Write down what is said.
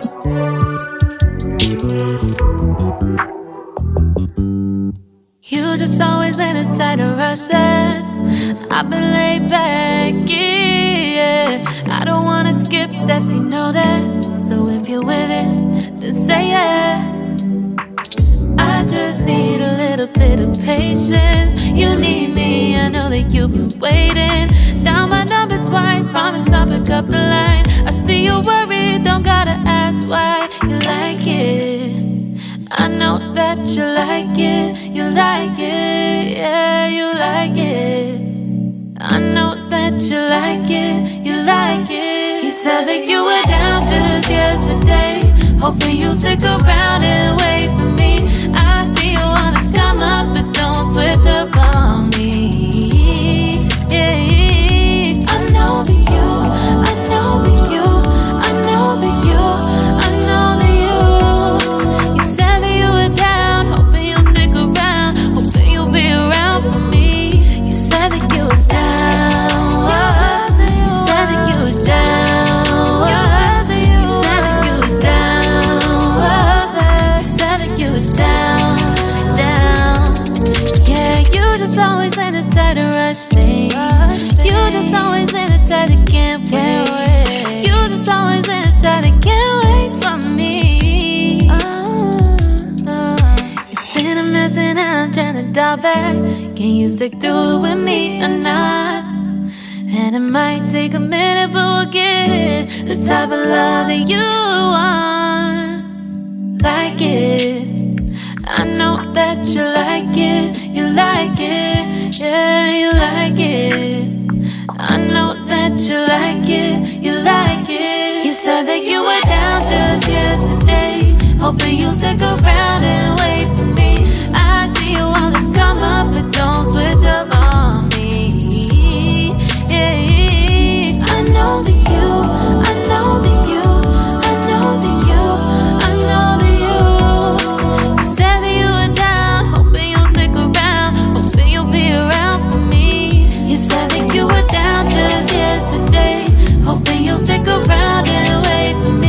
You just always been a type to rush that. I've been laid back, yeah. I don't wanna skip steps, you know that. So if you're with it, then say yeah. I just need a little bit of patience. You need me, I know that you've been waiting. Down my number twice, promise I'll pick up the line. I see you worried, don't gotta ask why. You like it, I know that you like it. You like it, yeah, you like it. I know that you like it, you like it. You said that you were down just yesterday, hoping you'll stick around and wait for me. I see you wanna come up, but don't switch up on me. Yeah, I know that you, I know that you, I know that you, I know that you. You said that you were down, hoping you'll stick around, hoping you'll be around for me. You said that you were down, you said that you were down, you said that you were down, you said that you were down, down. Yeah, you just always been the type to rush things. You just always been the type that can't wait. You just always been the type that can't wait for me. It's been a mess and I'm trying to dial back. Can you stick through it with me or not? And it might take a minute, but we'll get it. The type of love that you want, like it. I know that you like it, you like it, yeah, you like it. I know that you like it, you like it. You said that you were down just yesterday, hoping you'll stick around and wait for me. I see you wanna come up, but don't switch up on me. Yeah, I know that you, I know that you, I know that you, I know that you. You said that you were down, hoping you'll stick around, hoping you'll be around for me. You said that you were down just yesterday, hoping you'll stick around and wait for me.